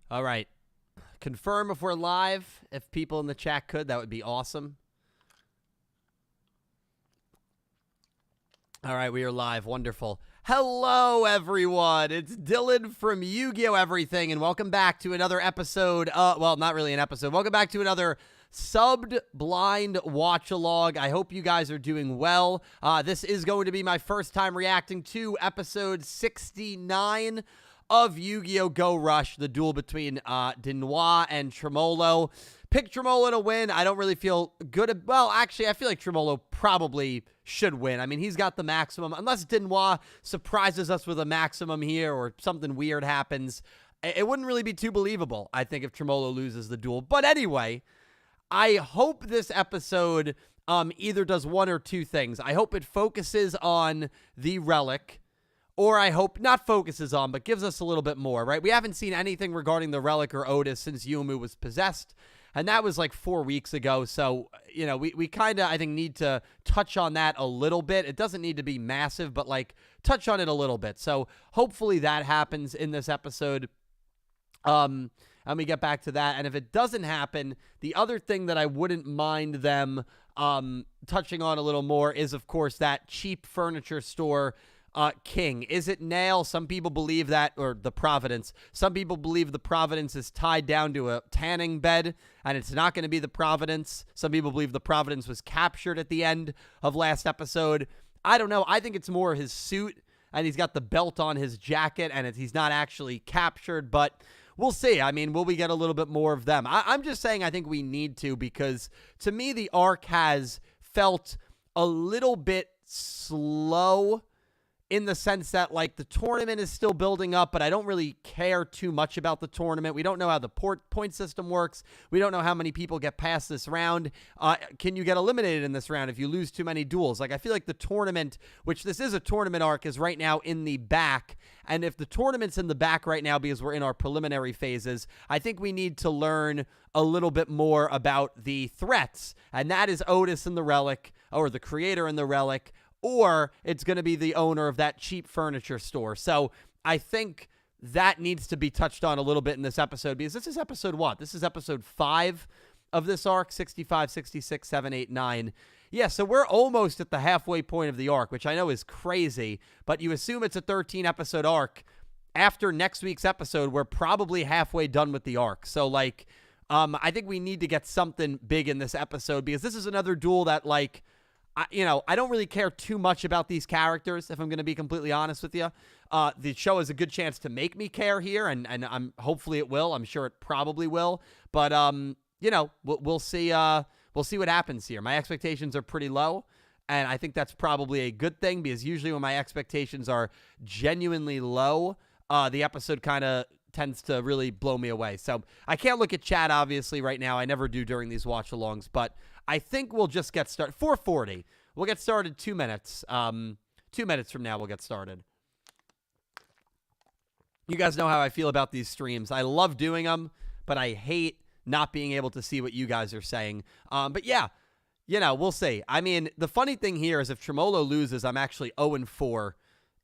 All right. Confirm if we're live. If people in the chat could, that would be awesome. All right, we are live. Wonderful. Hello, everyone. It's Dylan from Yugioh Everything, and welcome back to another episode. Well, not really an episode. Welcome back to another subbed blind watch-along. I hope you guys are doing well. This is going to be my first time reacting to episode 69 of Yu-Gi-Oh! Go Rush, the duel between Denois and Tremolo. Pick Tremolo to win. I don't really feel good. Well, actually, I feel like Tremolo probably should win. I mean, he's got the maximum. Unless Denois surprises us with a maximum here or something weird happens, it wouldn't really be too believable, I think, if Tremolo loses the duel. But anyway, I hope this episode either does one or two things. I hope it focuses on the relic, or I hope not focuses on, but gives us a little bit more, right? We haven't seen anything regarding the relic or Otis since Yuumu was possessed, and that was like 4 weeks ago. So, you know, we kind of, I think, need to touch on that a little bit. It doesn't need to be massive, but like touch on it a little bit. So hopefully that happens in this episode. And we get back to that. And if it doesn't happen, the other thing that I wouldn't mind them touching on a little more is, of course, that cheap furniture store king. Is it Nail? Some people believe that, or the Providence. Some people believe the Providence is tied down to a tanning bed, and it's not going to be the Providence. Some people believe the Providence was captured at the end of last episode. I don't know. I think it's more his suit, and he's got the belt on his jacket, and he's not actually captured, but we'll see. I mean, will we get a little bit more of them? I'm just saying I think we need to, because to me, the arc has felt a little bit slow, in the sense that, like, the tournament is still building up, but I don't really care too much about the tournament. We don't know how the point system works. We don't know how many people get past this round. Can you get eliminated in this round if you lose too many duels? Like, I feel like the tournament, which this is a tournament arc, is right now in the back. And if the tournament's in the back right now because we're in our preliminary phases, I think we need to learn a little bit more about the threats. And that is Otis and the Relic, or the creator and the Relic, or it's going to be the owner of that cheap furniture store. So I think that needs to be touched on a little bit in this episode, because this is episode what? This is episode 5 of this arc, 65, 66, 7, 8, 9. Yeah, so we're almost at the halfway point of the arc, which I know is crazy, but you assume it's a 13-episode arc. After next week's episode, we're probably halfway done with the arc. So, like, I think we need to get something big in this episode, because this is another duel that, like, I don't really care too much about these characters, if I'm going to be completely honest with you. The show has a good chance to make me care here, and hopefully it will. I'm sure it probably will. But, you know, we'll see. We'll see what happens here. My expectations are pretty low, and I think that's probably a good thing, because usually when my expectations are genuinely low, the episode kind of tends to really blow me away. So I can't look at chat, obviously, right now. I never do during these watch-alongs, but I think we'll just get started. 4:40. We'll get started 2 minutes. 2 minutes from now, we'll get started. You guys know how I feel about these streams. I love doing them, but I hate not being able to see what you guys are saying. But yeah, you know, we'll see. I mean, the funny thing here is if Tremolo loses, I'm actually 0-4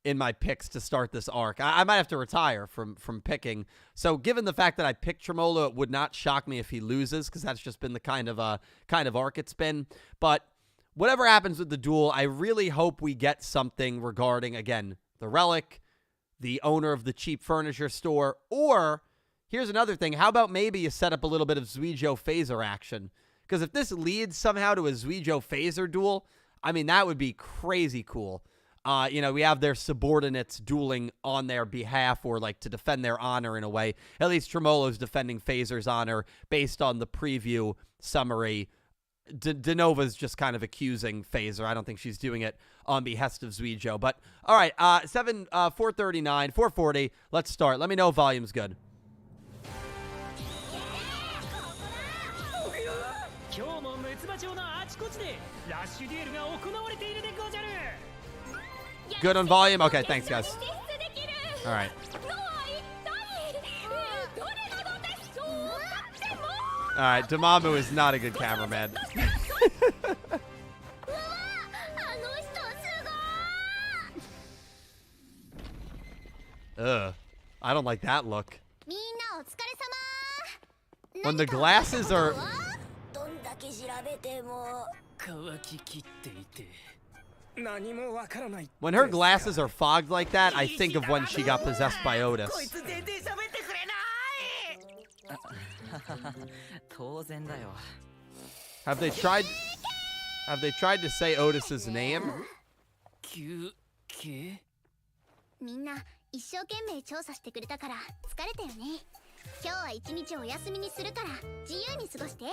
in my picks to start this arc. I might have to retire from picking. So given the fact that I picked Tremolo, it would not shock me if he loses, because that's just been the kind of arc it's been. But whatever happens with the duel, I really hope we get something regarding, again, the Relic, the owner of the cheap furniture store, or here's another thing. How about maybe you set up a little bit of Yugioh phaser action? Because if this leads somehow to a Yugioh phaser duel, I mean, that would be crazy cool. You know, we have their subordinates dueling on their behalf, or like to defend their honor in a way. At least Tremolo's defending Phaser's honor based on the preview summary. Denova's just kind of accusing Phaser. I don't think she's doing it on behest of Yugioh. But all right, 439, 440. Let's start. Let me know if volume's good. Good on volume? Okay, thanks, guys. All right. All right, Damamu is not a good cameraman. Ugh. I don't like that look. When the glasses are... When her glasses are fogged like that, I think of when she got possessed by Otis. Have they tried to say Otis's name? みんな一生懸命調査してくれたから疲れたよね。今日は一日お休みにするから自由に過ごして。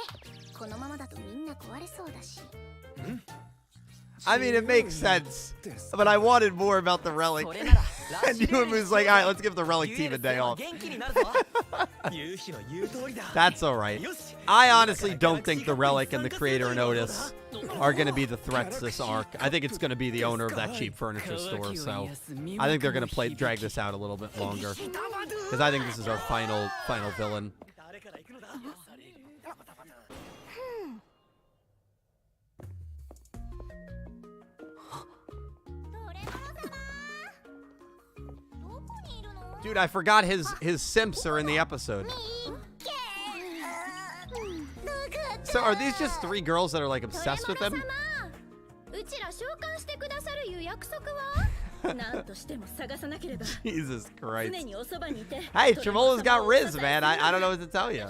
このままだとみんな壊れそうだし。I mean, it makes sense, but I wanted more about the relic. And Yuumu's like, all right, let's give the relic team a day off. That's all right. I honestly don't think the relic and the creator and Otis are going to be the threats this arc. I think it's going to be the owner of that cheap furniture store. So I think they're going to drag this out a little bit longer, because I think this is our final villain. Dude, I forgot his simps are in the episode. So are these just 3 girls that are like obsessed with him? Jesus Christ. Hey, Tremolo's got Riz, man. I don't know what to tell you.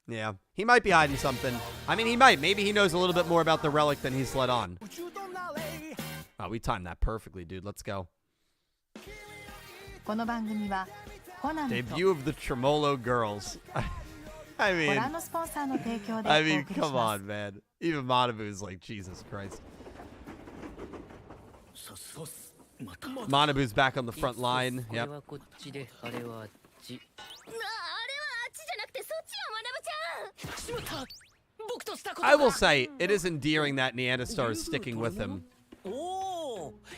Yeah, he might be hiding something. I mean, he might. Maybe he knows a little bit more about the relic than he's let on. Oh, we timed that perfectly, dude. Let's go. Debut of the Tremolo girls. I mean, come on, man. Even Manabu's like, Jesus Christ. Manabu's back on the front line. Yep. I will say, it is endearing that Neanderstar is sticking with him.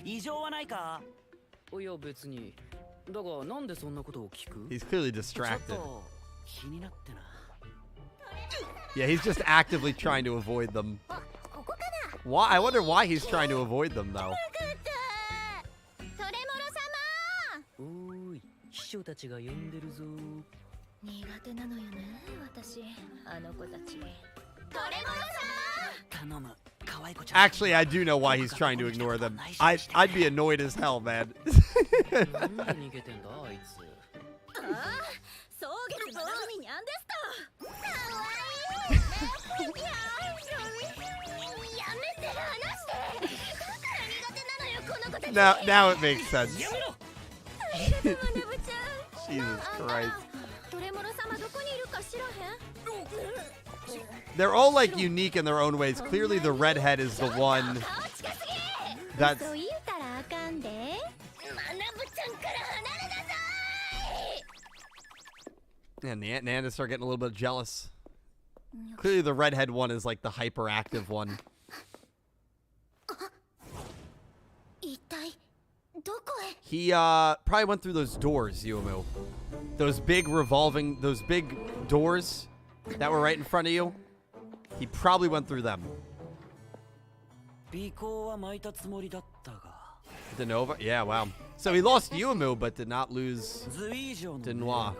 He's clearly distracted. Yeah, he's just actively trying to avoid them. Why? I wonder why he's trying to avoid them, though. Actually, I do know why he's trying to ignore them. I'd be annoyed as hell, man. Now it makes sense. Jesus Christ. They're all like unique in their own ways. Clearly the redhead is the one that's... And the Neanderthals are getting a little bit jealous. Clearly the redhead one is like the hyperactive one. He probably went through those doors, Yuumu. Those big doors that were right in front of you. He probably went through them. Denova? Yeah, wow. So he lost Yuumu, but did not lose Denois.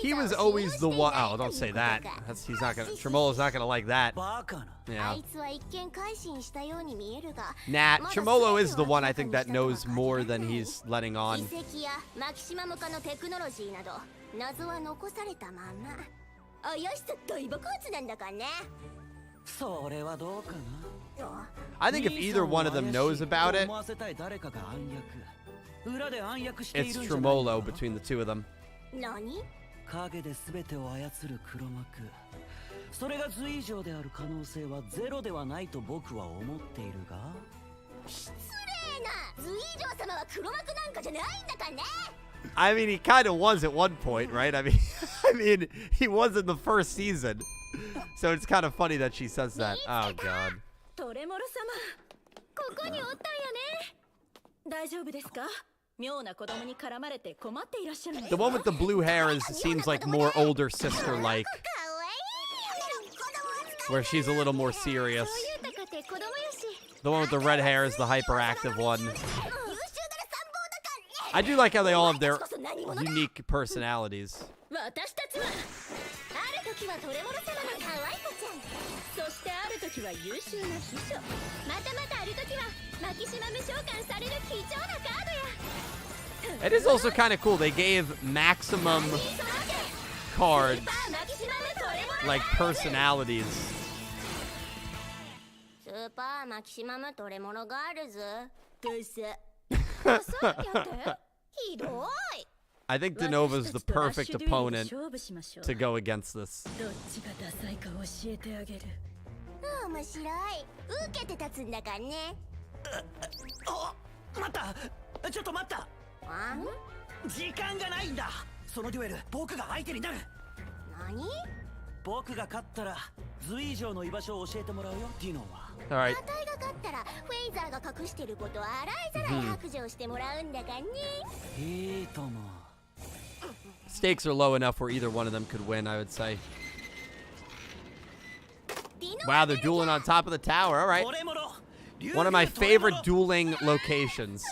He was always the one. Oh, don't say that. He's not gonna. Tremolo's not gonna like that. Yeah. Nah, Tremolo is the one I think that knows more than he's letting on. I think if either one of them knows about it, it's Tremolo between the two of them. I mean, he kind of was at one point, right? I mean, he was in the first season. So it's kind of funny that she says that. Oh, God. The one with the blue hair seems like more older sister-like, where she's a little more serious. The one with the red hair is the hyperactive one. I do like how they all have their unique personalities. It is also kind of cool. They gave maximum cards like personalities. I think Denova's the perfect opponent to go against this. All right. Stakes are low enough where either one of them could win, I would say. Wow, they're dueling on top of the tower. All right. One of my favorite dueling locations.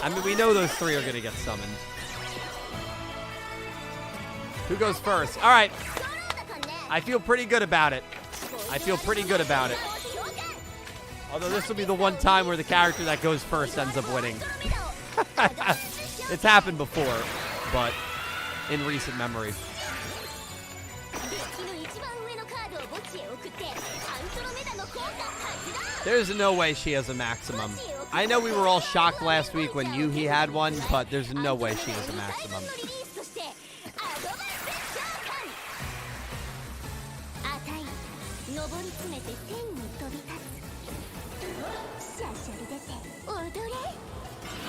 I mean, we know those three are going to get summoned. Who goes first? All right. I feel pretty good about it. Although this will be the one time where the character that goes first ends up winning. It's happened before, but in recent memory. There's no way she has a maximum. I know we were all shocked last week when Yuhi had one, but there's no way she has a maximum.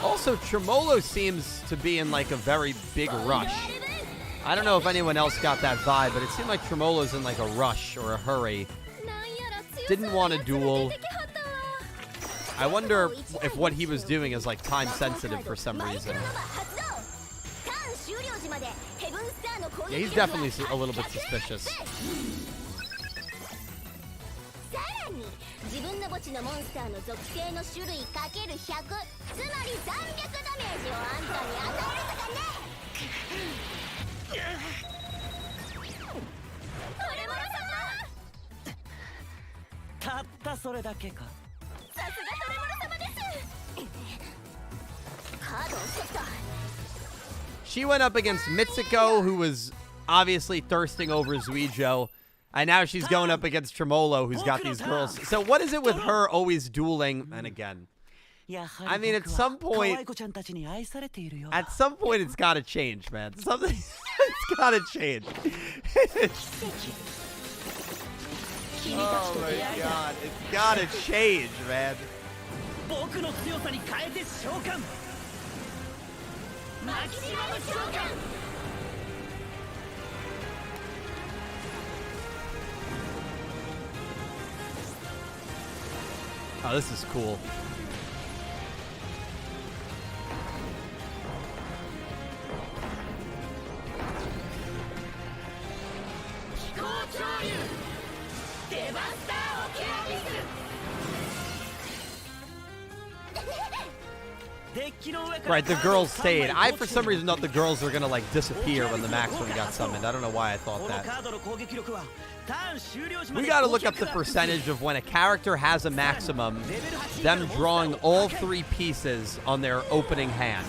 Also, Tremolo seems to be in like a very big rush. I don't know if anyone else got that vibe, but it seemed like Tremolo's in like a rush or a hurry. Didn't want to duel. I wonder if what he was doing is like time sensitive for some reason. Yeah, he's definitely a little bit suspicious. She went up against Mitsuko, who was obviously thirsting over Yugioh. And now she's going up against Tremolo, who's got these girls. So what is it with her always dueling? And again, I mean, at some point it's got to change, man. Something, it's got to change. Oh my God, it's got to change, man. Oh, this is cool. Right, the girls stayed. I, for some reason, thought the girls were going to, like, disappear when the Maximum got summoned. I don't know why I thought that. We got to look up the percentage of when a character has a Maximum, them drawing all three pieces on their opening hand.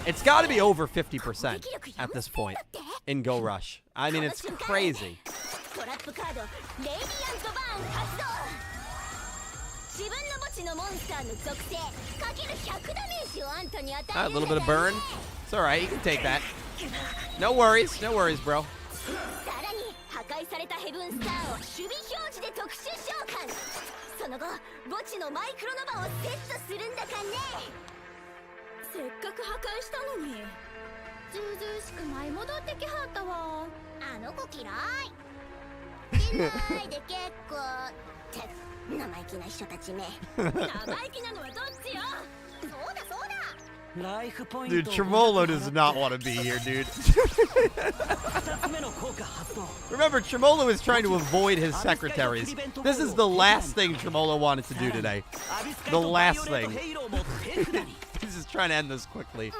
It's got to be over 50% at this point in Go Rush. I mean, it's crazy. A little bit of burn. It's all right. You can take that. No worries. No worries, bro. 売されたヘブンスターを守備表示で特殊召喚。その後墓地のマイクロノバをセットするんだかね。せっかく破壊したのにずうずうしく舞い戻ってきはったわ。あの子嫌い。出ないで結構って生意気な秘書たちめ。生意気なのはどっちよ。そうだそうだ。Dude, Tremolo does not want to be here, dude. Remember, Tremolo is trying to avoid his secretaries. This is the last thing Tremolo wanted to do today. The last thing. He's just trying to end this quickly.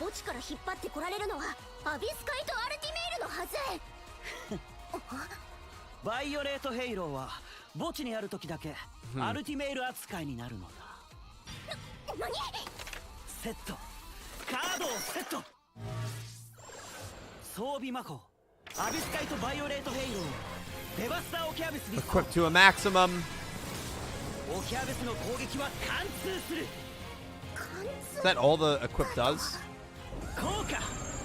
墓地から引っ張ってこられるのはアビスカイとアルティメイルのはず。バイオレートヘイローは墓地にある時だけアルティメイル扱いになるのだ。何？セットカードをセット。装備魔法アビスカイとバイオレートヘイローデバスターオキアビスに Equipped to a maximum. オキアビスの攻撃は貫通する。 Is that all the equip does? 効果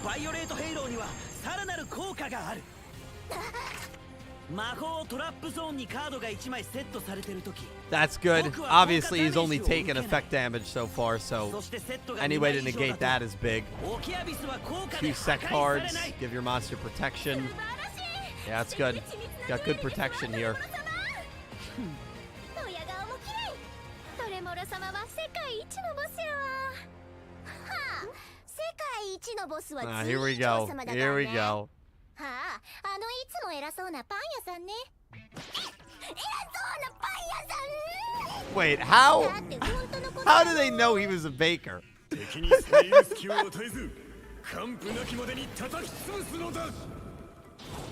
バイオレートヘイローにはさらなる効果がある。魔法トラップゾーンにカードが1枚セットされている時。 That's good. Obviously, he's only taken effect damage so far, so any way to negate that is big. 2 set cards, give your monster protection. Yeah, that's good. Got good protection here. ドヤ顔も綺麗。トレモロ様は世界一のボスやわ。はあ、世界一のボスは Here we go. Here we go. はあ、あのいつも偉そうなパン屋さんね。偉そうなパン屋さん。 Wait, how do they know he was a baker?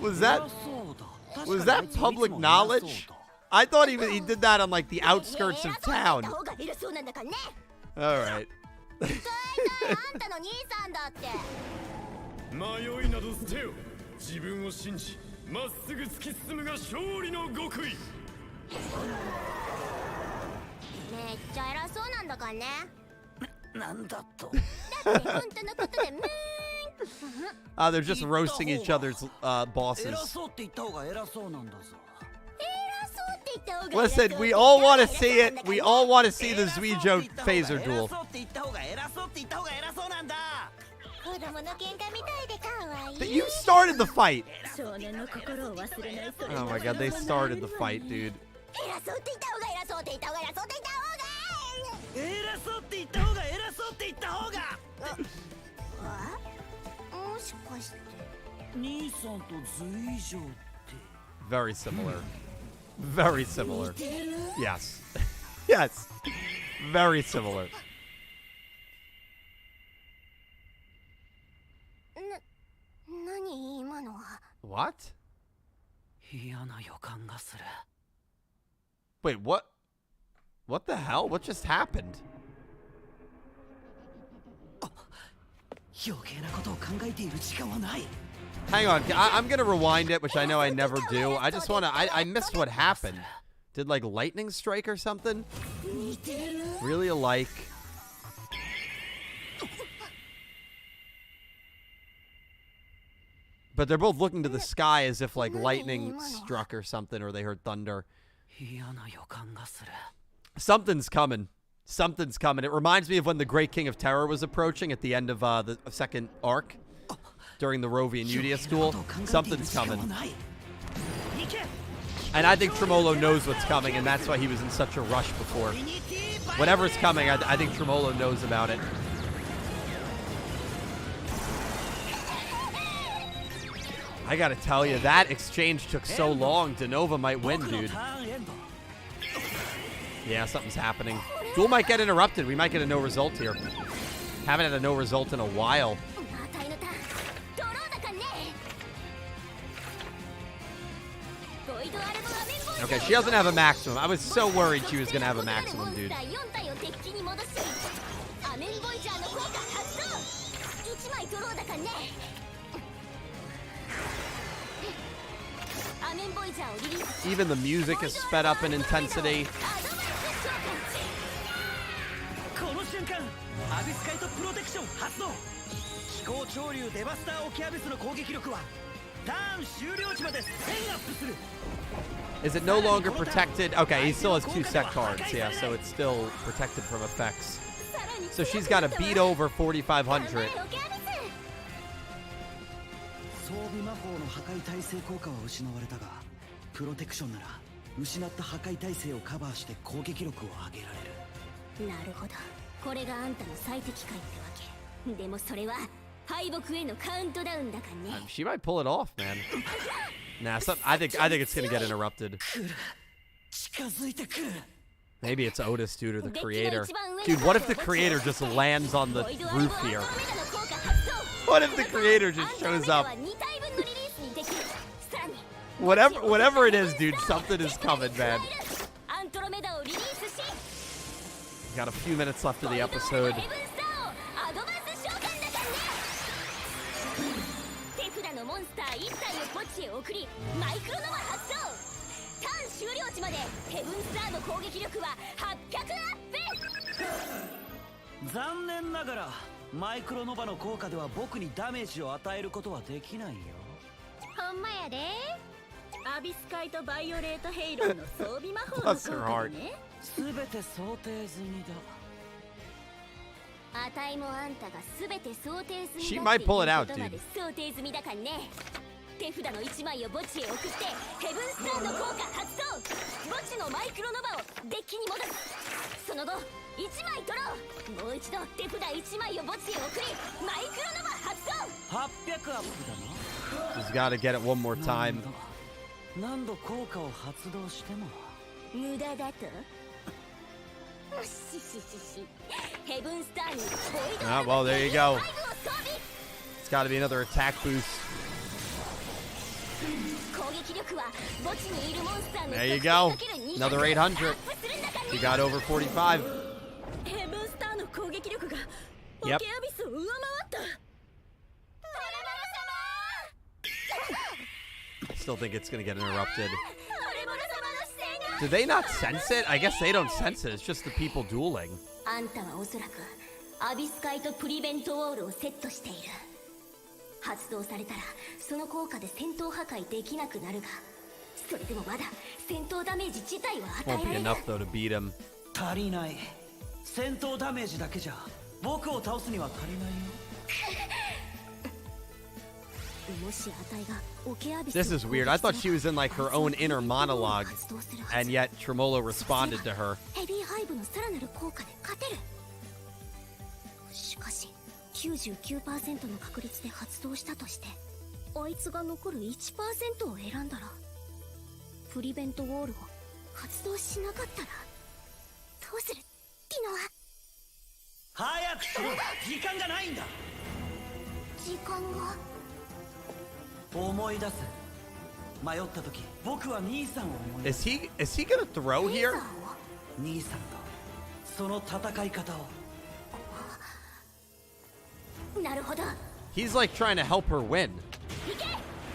Was that public knowledge? I thought he did that on like the outskirts of town. All right. あんたの兄さんだって。迷いなど捨てよ。自分を信じ、まっすぐ突き進むが勝利の極意。めっちゃ偉そうなんだからね。なんだと。だって本当のことでThey're just roasting each other's bosses. 偉そうって言った方が偉そうなんだぞ。 Listen, we all want to see it. We all want to see the Yugioh phaser duel. But you started the fight. Oh my god, they started the fight, dude. Very similar. Very similar. Yes. Yes. Very similar. What? Wait, what? What the hell? What just happened? Hang on, I'm gonna rewind it, which I know I never do. I just wanna, I missed what happened. Did like lightning strike or something? Really alike. But they're both looking to the sky as if like lightning struck or something, or they heard thunder. Something's coming. Something's coming. It reminds me of when the Great King of Terror was approaching at the end of the second arc. During the Rovi and Yugioh duel. Something's coming. And I think Tremolo knows what's coming, and that's why he was in such a rush before. Whatever's coming, I think Tremolo knows about it. I gotta tell you, that exchange took so long. Denova might win, dude. Yeah, something's happening. Duel might get interrupted. We might get a no result here. Haven't had a no result in a while. Okay, she doesn't have a maximum. I was so worried she was gonna have a maximum, dude. Even the music is sped up in intensity. ターン終了値まで1000アップする。 Is it no longer protected? Okay, he still has 2 set cards. Yeah, so it's still protected from effects. So she's got to beat over 4,500. 装備魔法の破壊耐性効果は失われたが、プロテクションなら失った破壊耐性をカバーして攻撃力を上げられる。なるほど、これがあんたの最適解ってわけ。でもそれは敗北へのカウントダウンだからね。 She might pull it off, man. Nah, I think it's gonna get interrupted. 近づいてくる。 Maybe it's Otis due to the creator. Dude, what if the creator just lands on the roof here? What if the creator just shows up? Whatever it is, dude, something is coming, man. Got a few minutes left of the episode. 手札のモンスター1体を墓地へ送りマイクロノバ発動。ターン終了値までヘブンスターの攻撃力は800アップ。残念ながらマイクロノバの効果では僕にダメージを与えることはできないよ。ほんまやで。アビスカイとバイオレートヘイローの装備魔法の効果でね。全て想定済みだ。あたいもあんたが全て想定済み She だ might っていう pull it 言 out, 葉 dude. で想定済みだからね。手札の1枚を墓地へ送ってヘブンスターの効果発動。墓地のマイクロノバをデッキに戻す。その後1枚取ろう。もう一度手札1枚を墓地へ送りマイクロノバ発動。800アップだな。 Just gotta get it one more time. 何度効果を発動しても無駄だと。ししししヘブンスターにボイド Ah, well, there you go. It's gotta be another attack boost. 攻撃力は墓地にいるモンスターの There you go. 得点 ×200 Another 800. アップするんだからね。 She got over 45. ヘブンスターの攻撃力が Yep. オケアビスを上回った。 I still think it's gonna get interrupted. トレモロ様の視線が Do they not sense it? I guess they don't sense it. It's just the people dueling. あんたはおそらくアビスカイとプリベントウォールをセットしている。発動されたらその効果で戦闘破壊できなくなるが、それでもまだ戦闘ダメージ自体は与 Won't えら be れる。 enough though to beat him. 足りない。戦闘ダメージだけじゃ僕を倒すには足りないよ。もしあたいがオケアビス This is weird. I thought she was in like her own inner monologue, and yet Tremolo responded to her. ヘビーハイブのさらなる効果で勝てる。しかし 99% の確率で発動したとして、あいつが残る 1% を選んだらプリベントウォールを発動しなかったらどうする？ティノは。早くしろ。時間がないんだ。時間が。思い出す。迷った時僕は兄さんを思い出す。 Is he gonna throw レーザ here? ーを。兄さんとその戦い方を。なるほど。 He's like trying to help her win. 行け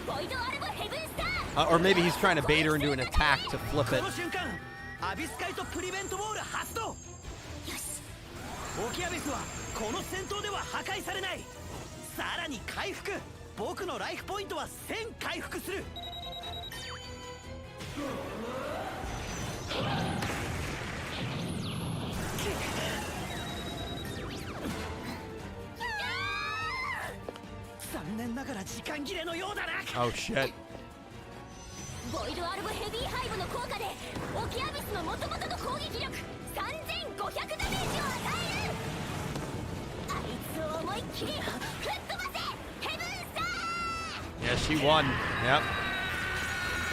ボイドアルボヘブンスター。 Or maybe he's trying to bait her into an attack to flip こ it. の瞬間アビスカイとプリベントウォール発動。よし。オキアビスはこの戦闘では破壊されない。さらに回復。僕のライフポイントは1000回復する。残念ながら時間切れのようだな。 Oh shit. ボイドアルボヘビーハイブの効果でオキアビスの元々の攻撃力3500ダメージを与える。あいつを思いっきり吹っ飛ばせヘブンスター。 Yeah, she won. Yep.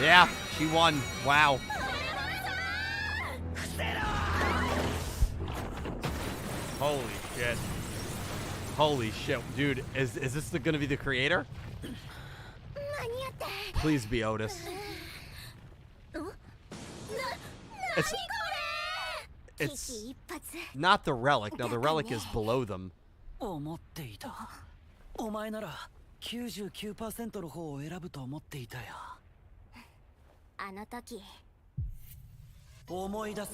Yeah, she won. Wow. Holy shit. Holy shit. Dude, is this gonna be the creator? 間に合った。 Please be Otis. 何 It's これ。 it's 危機一髪。 not the relic. Now the relic is below them. 思っていた。お前なら 99% の方を選ぶと思っていたよ。あの時思い出せ。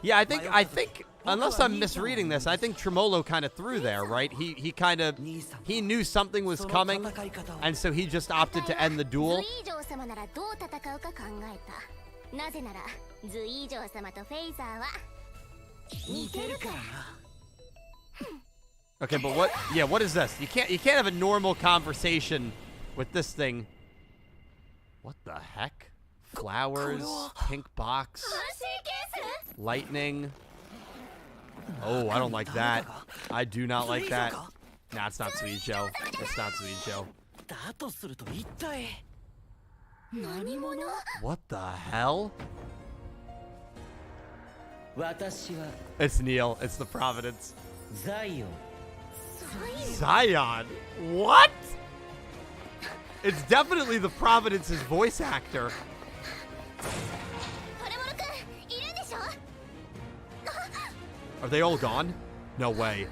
Yeah, I think unless I'm misreading this, I think Tremolo kind of threw there, right? He knew something was coming, and so he just opted to end the duel. ズイージョー様ならどう戦うか考えた。なぜならズイージョー様とフェイザーは似てるから。 Okay, but what is this? You can't have a normal conversation with this thing. What the heck? Flowers, pink box, lightning. Oh, I don't like that. I do not like that. Nah, it's not Yugioh. It's not Yugioh. だとすると一体 何者？ What the hell? 私は It's Neil. It's the Providence. ザイオン Zion? What? It's definitely the Providence's voice actor. トレモル君いるんでしょ？ Are they all gone? No way.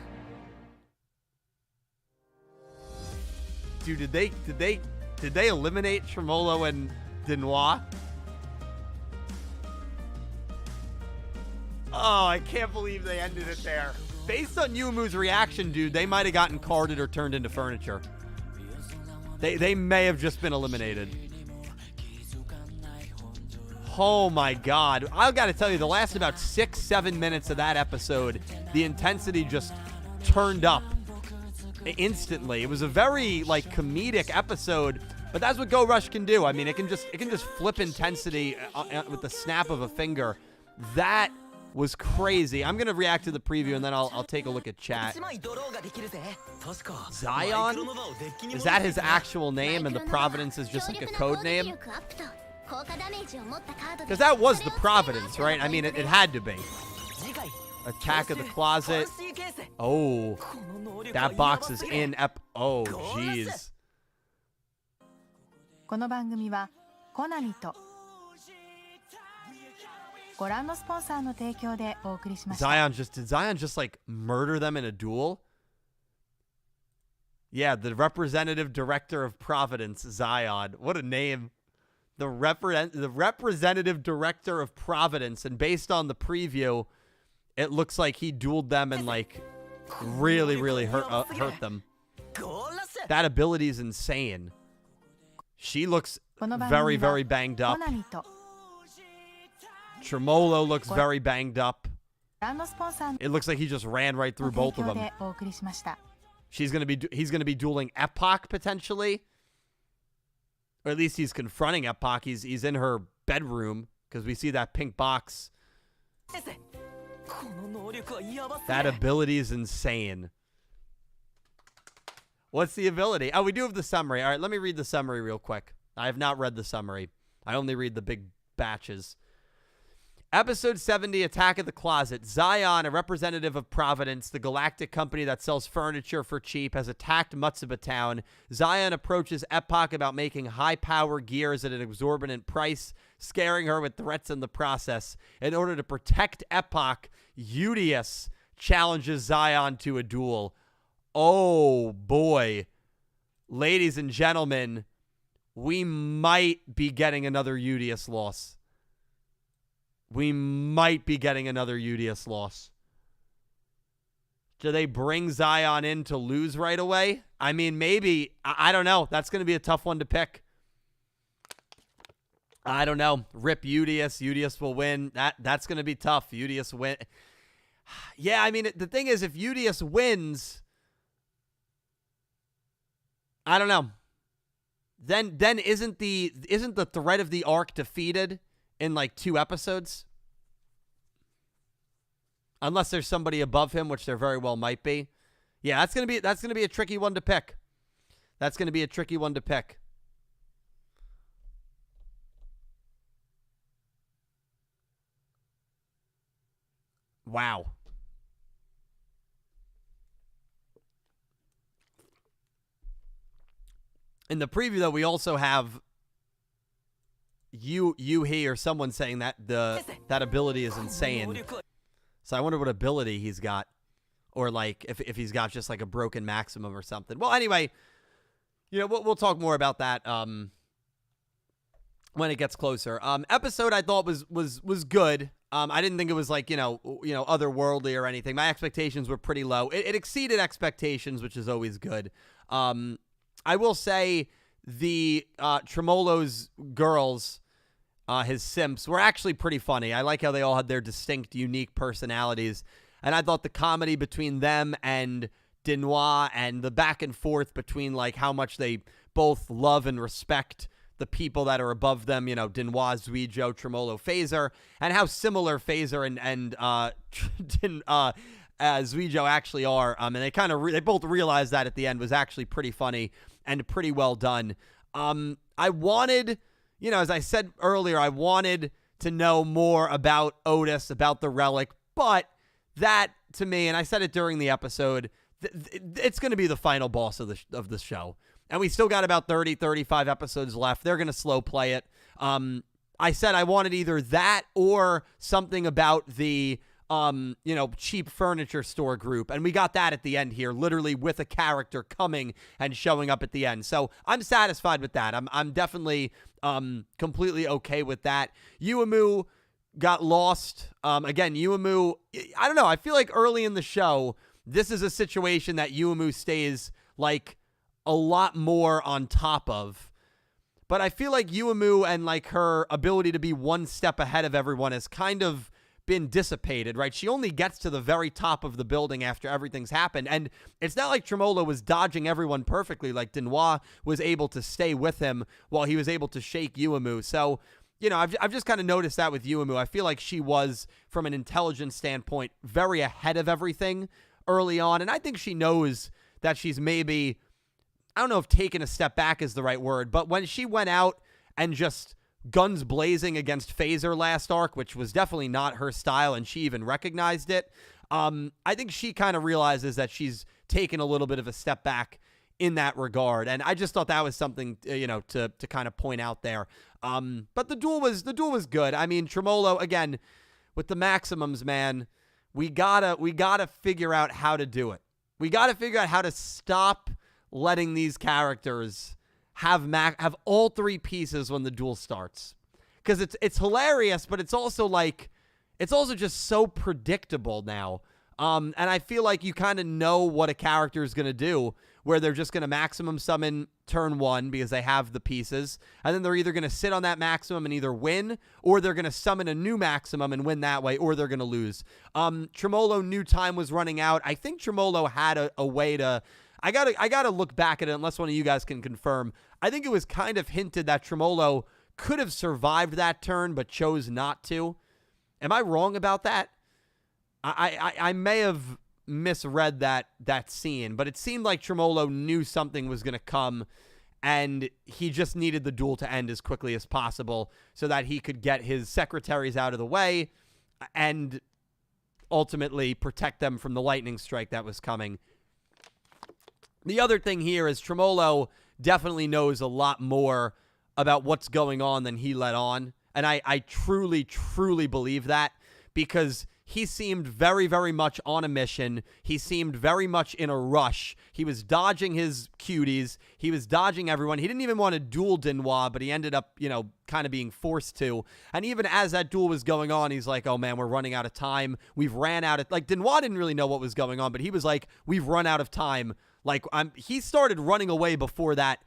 Dude, did they eliminate Tremolo and Denois? Oh, I can't believe they ended it there. Based on Yuumu's reaction, dude, they might have gotten carded or turned into furniture. They may have just been eliminated. Oh my god. I've got to tell you, the last about 6-7 minutes of that episode, the intensity just turned up instantly. It was a very like comedic episode, but that's what Go Rush can do. I mean, it can just flip intensity with the snap of a finger. That was crazy. I'm gonna react to the preview and then I'll take a look at chat. Zion? Is that his actual name and the Providence is just like a code name? Because that was the Providence, right? I mean, it had to be. Attack of the Closet. Oh, that box is in oh, jeez. この番組はコナミとご覧のスポンサーの提供でお送りしました。 Did Zion just like murder them in a duel? Yeah, the representative director of Providence, Zion. What a name. The representative director of Providence, and based on the preview, it looks like he dueled them and like really hurt them. That ability is insane. She looks very banged up. Tremolo looks very banged up. It looks like he just ran right through both of them. He's gonna be dueling Epoch potentially, or at least he's confronting Epoch. He's in her bedroom because we see that pink box. That ability is insane. What's the ability? Oh, we do have the summary. All right, let me read the summary real quick. I have not read the summary. I only read the big batches. Episode 70, Attack of the Closet. Zion, a representative of Providence, the galactic company that sells furniture for cheap, has attacked Mutsuba Town. Zion approaches Epoch about making high-power gears at an exorbitant price, scaring her with threats in the process. In order to protect Epoch, Yugioh challenges Zion to a duel. Oh, boy. Ladies and gentlemen, we might be getting another Yugioh loss. We might be getting another Yugioh loss. Do they bring Zion in to lose right away? I mean, maybe. I don't know. That's going to be a tough one to pick. I don't know. Rip Yugioh. Yugioh will win. That's going to be tough. Yugioh win. Yeah, I mean, the thing is, if Yugioh wins, I don't know. Then isn't the threat of the arc defeated in like 2 episodes? Unless there's somebody above him, which there very well might be. Yeah, that's gonna be a tricky one to pick. That's gonna be a tricky one to pick. Wow. In the preview, though, we also have he or someone saying that that ability is insane. So I wonder what ability he's got, or like if he's got just like a broken maximum or something. Well, anyway, you know, we'll talk more about that when it gets closer. Episode I thought was good. I didn't think it was like, otherworldly or anything. My expectations were pretty low. It exceeded expectations, which is always good. I will say the Tremolo's girls, his simps, were actually pretty funny. I like how they all had their distinct, unique personalities. And I thought the comedy between them and Denois and the back and forth between like how much they both love and respect the people that are above them, Denois, Yugioh, Tremolo, Phaser, and how similar Phaser and Yugioh actually are. And they they both realized that at the end was actually pretty funny and pretty well done. I wanted, as I said earlier, I wanted to know more about Otis, about the relic, but that to me, and I said it during the episode, it's going to be the final boss of the show. And we still got about 30, 35 episodes left. They're going to slow play it. I said I wanted either that or something about the, cheap furniture store group. And we got that at the end here, literally with a character coming and showing up at the end. So I'm satisfied with that. I'm definitely completely okay with that. Yuumu got lost. Again, Yuumu, I don't know. I feel like early in the show, this is a situation that Yuumu stays like a lot more on top of. But I feel like Yuumu and like her ability to be one step ahead of everyone has kind of been dissipated, right? She only gets to the very top of the building after everything's happened. And it's not like Tremolo was dodging everyone perfectly. Like Denois was able to stay with him while he was able to shake Yuumu. So, I've just kind of noticed that with Yuumu. I feel like she was, from an intelligence standpoint, very ahead of everything early on. And I think she knows that she's maybe, I don't know if taking a step back is the right word, but when she went out and just guns blazing against Phaser last arc, which was definitely not her style, and she even recognized it, I think she kind of realizes that she's taken a little bit of a step back in that regard. And I just thought that was something, to kind of point out there. But the duel was good. I mean, Tremolo, again, with the maximums, man, we gotta figure out how to do it. We gotta figure out how to stop letting these characters have all three pieces when the duel starts. Because it's hilarious, but it's also just so predictable now. And I feel like you kind of know what a character is going to do, where they're just going to maximum summon turn one because they have the pieces, and then they're either going to sit on that maximum and either win, or they're going to summon a new maximum and win that way, or they're going to lose. Tremolo knew time was running out. I think Tremolo had a way to... I gotta look back at it unless one of you guys can confirm. I think it was kind of hinted that Tremolo could have survived that turn but chose not to. Am I wrong about that? I may have misread that scene, but it seemed like Tremolo knew something was going to come, and he just needed the duel to end as quickly as possible so that he could get his secretaries out of the way and ultimately protect them from the lightning strike that was coming. The other thing here is Tremolo definitely knows a lot more about what's going on than he let on. And I truly, truly believe that, because he seemed very, very much on a mission. He seemed very much in a rush. He was dodging his cuties. He was dodging everyone. He didn't even want to duel Denois, but he ended up, kind of being forced to. And even as that duel was going on, he's like, oh man, we're running out of time. We've ran out of... Like, Denois didn't really know what was going on, but he was like, we've run out of time. Like, he started running away before that,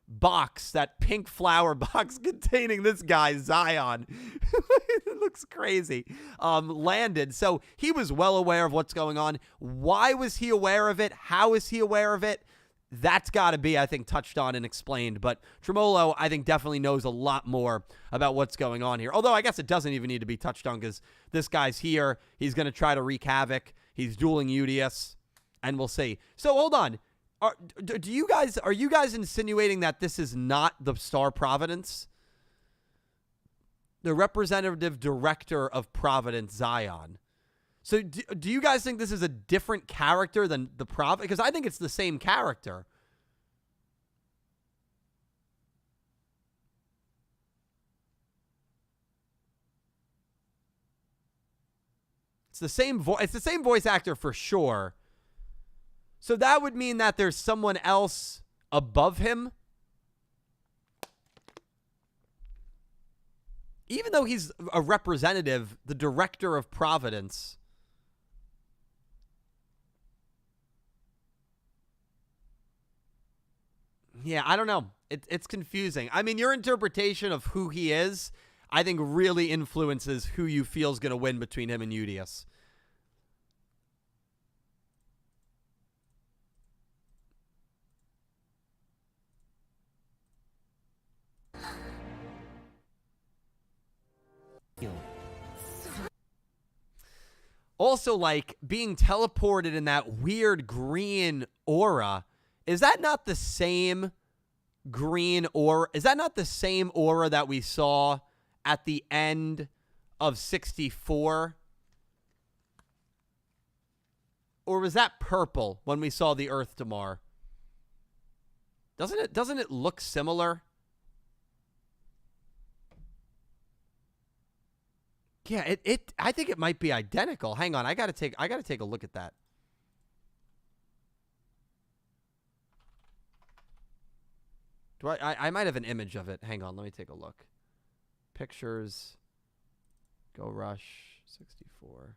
box, that pink flower box containing this guy, Zion. It looks crazy. Landed. So he was well aware of what's going on. Why was he aware of it? How is he aware of it? That's got to be, I think, touched on and explained. But Tremolo, I think, definitely knows a lot more about what's going on here. Although I guess it doesn't even need to be touched on, because this guy's here. He's going to try to wreak havoc. He's dueling Yugioh. And we'll see. So hold on. Are you guys insinuating that this is not the Star Providence? The representative director of Providence, Zion. So do you guys think this is a different character than the Providence? Because I think it's the same character. It's the same voice actor for sure. So that would mean that there's someone else above him. even though he's a representative, the director of Providence. Yeah, I don't know. It's confusing. I mean, your interpretation of who he is, I think, really influences who you feel is going to win between him and Yugioh. Also, like, being teleported in that weird green aura, is that not the same green aura? Is that not the same aura that we saw at the end of 64? Or was that purple when we saw the Earth to Mars? Doesn't it look similar? Yeah, I think it might be identical. Hang on, I gotta take a look at that. Do I might have an image of it. Hang on, let me take a look. Pictures. Go Rush 64.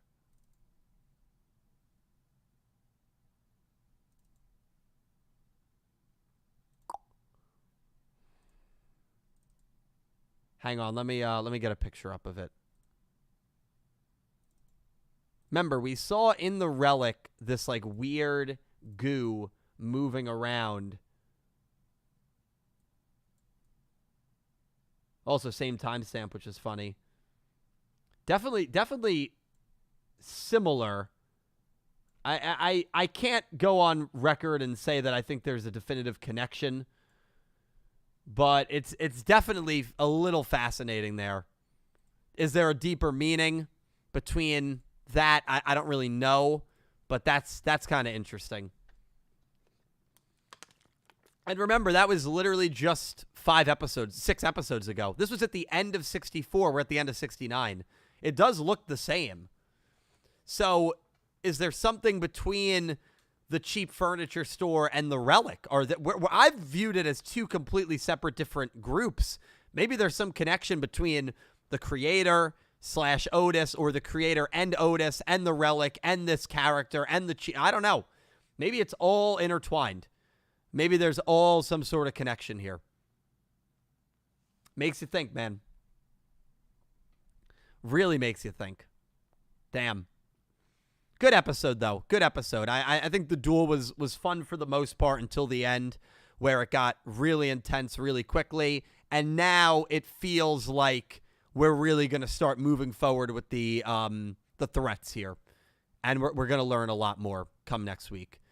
Hang on, let me get a picture up of it. Remember, we saw in the relic this like weird goo moving around. Also, same timestamp, which is funny. Definitely similar. I can't go on record and say that I think there's a definitive connection, but it's definitely a little fascinating there. Is there a deeper meaning between that? I don't really know, but that's kind of interesting. And remember, that was literally just 6 episodes ago. This was at the end of 64. We're at the end of 69. It does look the same. So is there something between the cheap furniture store and the relic? Or that I've viewed it as two completely separate different groups. Maybe there's some connection between the creator / Otis, or the creator and Otis and the relic and this character and the cheap. I don't know. Maybe it's all intertwined. Maybe there's all some sort of connection here. Makes you think, man. Really makes you think. Damn. Good episode, though. Good episode. I think the duel was fun for the most part until the end, where it got really intense really quickly. And now it feels like we're really going to start moving forward with the threats here. And we're going to learn a lot more come next week.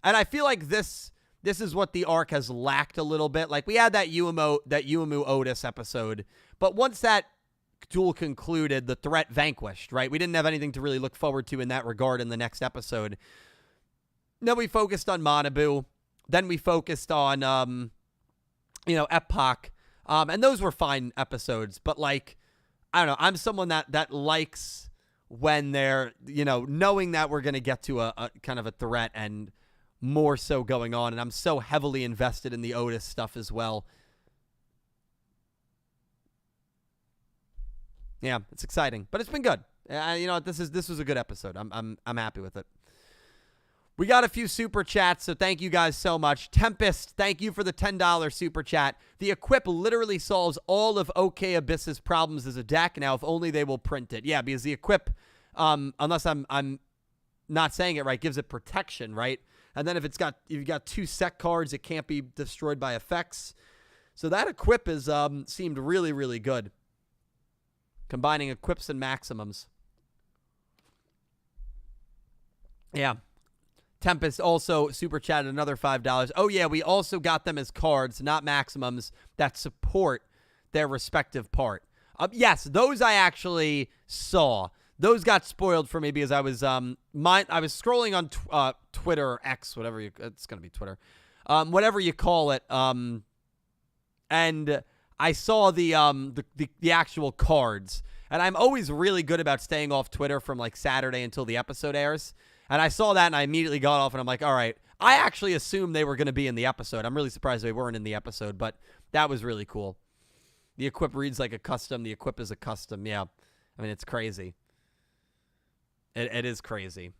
And I feel like this is what the arc has lacked a little bit. Like, we had that Yuumu Otis episode, but once that duel concluded, the threat vanquished, right? We didn't have anything to really look forward to in that regard in the next episode. Then we focused on Manabu. Then we focused on, Epoch. And those were fine episodes, but like, I don't know. I'm someone that likes when they're, knowing that we're going to get to a kind of a threat and more so going on. And I'm so heavily invested in the Otis stuff as well. Yeah, it's exciting, but it's been good. This was a good episode. I'm happy with it. We got a few super chats, so thank you guys so much. Tempest, thank you for the $10 super chat. The equip literally solves all of OK Abyss's problems as a deck. Now, if only they will print it. Yeah, because the equip, unless I'm not saying it right, gives it protection, right? And then if you've got 2 sec cards, it can't be destroyed by effects. So that equip is seemed really, really good. Combining equips and maximums. Yeah. Tempest also super chatted another $5. Oh, yeah, we also got them as cards, not maximums, that support their respective part. Yes, those I actually saw. Those got spoiled for me because I was scrolling on Twitter or X, whatever it's going to be Twitter, whatever you call it, and I saw the actual cards. And I'm always really good about staying off Twitter from like Saturday until the episode airs. And I saw that and I immediately got off and I'm like, all right, I actually assumed they were going to be in the episode. I'm really surprised they weren't in the episode, but that was really cool. The equip reads like a custom. The equip is a custom. Yeah. I mean, it's crazy. It is crazy.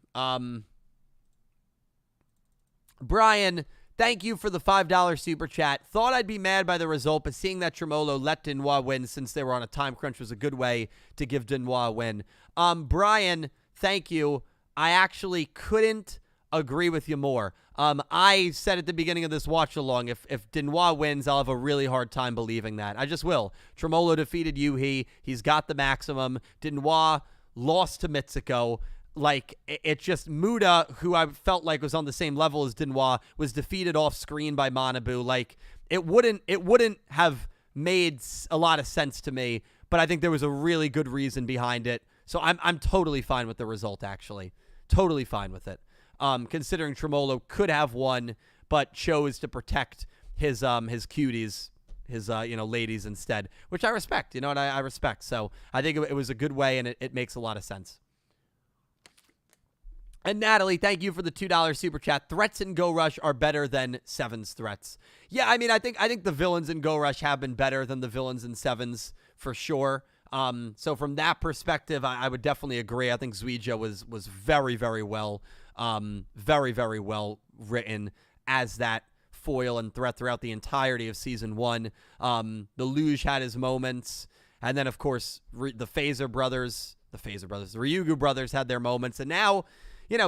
Brian, thank you for the $5 super chat. Thought I'd be mad by the result, but seeing that Tremolo let Denois win since they were on a time crunch was a good way to give Denois a win. Brian, thank you. I actually couldn't agree with you more. I said at the beginning of this watch along, if Denois wins, I'll have a really hard time believing that. I just will. Tremolo defeated Yuhi. He's got the maximum. Denois lost to Mitsuko. Like, it just, Muda, who I felt like was on the same level as Denois, was defeated off screen by Manabu. Like, it wouldn't have made a lot of sense to me, but I think there was a really good reason behind it. So I'm totally fine with the result, actually. Totally fine with it. Considering Tremolo could have won, but chose to protect his cuties, his ladies instead, which I respect. You know what I respect. So I think it was a good way, and it makes a lot of sense. And Natalie, thank you for the $2 super chat. Threats in Go Rush are better than Sevens threats. Yeah, I mean, I think the villains in Go Rush have been better than the villains in Sevens for sure. So from that perspective, I would definitely agree. I think Yugioh was very, very well, very, very well written as that foil and threat throughout the entirety of season 1. The Luge had his moments, and then of course the Ryugu brothers had their moments, and now,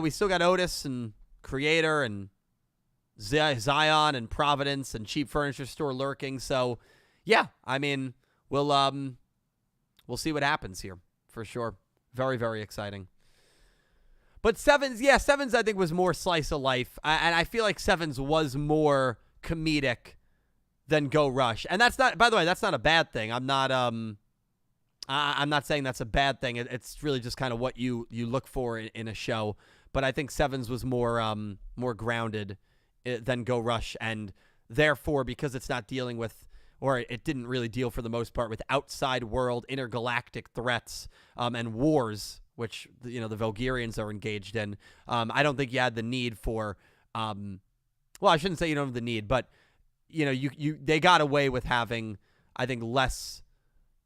we still got Otis and Creator and Zion and Providence and Cheap Furniture Store lurking. So, yeah, I mean, we'll see what happens here for sure. Very, very exciting. But Sevens I think was more slice of life, and I feel like Sevens was more comedic than Go Rush, and that's not. By the way, that's not a bad thing. I'm not saying that's a bad thing. It's really just kind of what you look for in a show. But I think Sevens was more grounded than Go Rush, and therefore, because it's not dealing with, or it didn't really deal for the most part with outside world intergalactic threats and wars, which the Vulgarians are engaged in. I don't think you had the need for. Well, I shouldn't say you don't have the need, but they got away with having, I think, less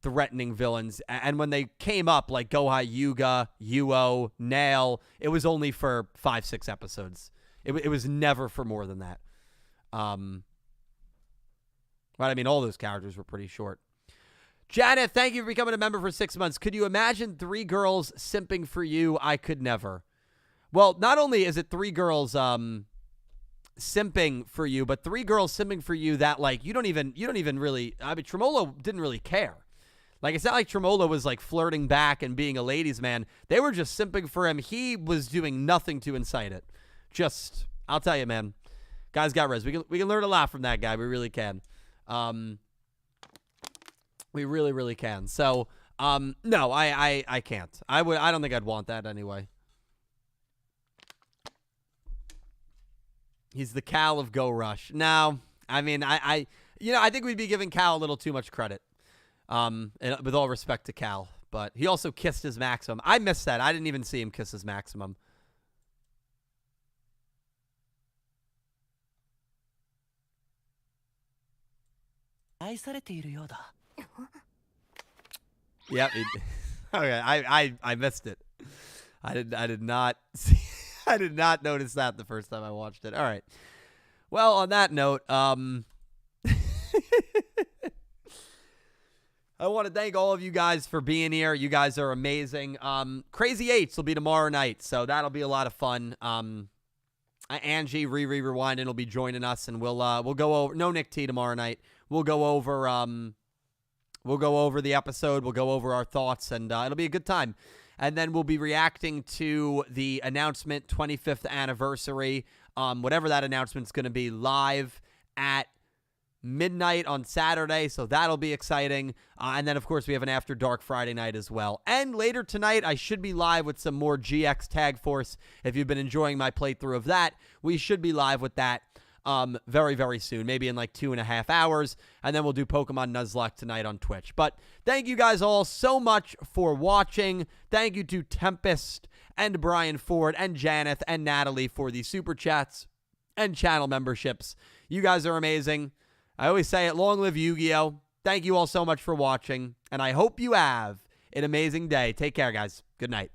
threatening villains, and when they came up like Gohai Yuga, Yuo, Nail, it was only for 5-6 episodes. It was never for more than that. But I mean, all those characters were pretty short. Janet, thank you for becoming a member for 6 months. Could you imagine 3 girls simping for you? I could never. Well, not only is it 3 girls simping for you, but 3 girls simping for you that, like, you don't even really. I mean, Tremolo didn't really care. Like, it's not like Tremolo was, like, flirting back and being a ladies' man. They were just simping for him. He was doing nothing to incite it. Just, I'll tell you, man. Guy's got res. We can learn a lot from that guy. We really can. We really, really can. So, no, I can't. I don't think I'd want that anyway. He's the Cal of Go Rush. No, I mean, I think we'd be giving Cal a little too much credit. And with all respect to Cal, but he also kissed his maximum. I missed that. I didn't even see him kiss his maximum. Yep. Okay, I missed it. I did not see. I did not notice that the first time I watched it. All right. Well, on that note, I want to thank all of you guys for being here. You guys are amazing. Crazy Eights will be tomorrow night, so that'll be a lot of fun. Angie Rewinding will be joining us, and we'll go over. No Nick T tomorrow night. We'll go over the episode. We'll go over our thoughts, and it'll be a good time. And then we'll be reacting to the announcement, 25th anniversary, whatever that announcement's going to be, live at midnight on Saturday, so that'll be exciting. And then, of course, we have an After Dark Friday night as well. And later tonight, I should be live with some more GX Tag Force. If you've been enjoying my playthrough of that, we should be live with that very, very soon, maybe in like 2.5 hours. And then we'll do Pokemon Nuzlocke tonight on Twitch. But thank you guys all so much for watching. Thank you to Tempest and Brian Ford and Janeth and Natalie for the super chats and channel memberships. You guys are amazing. I always say it, long live Yu-Gi-Oh! thank you all so much for watching, and I hope you have an amazing day. Take care, guys. Good night.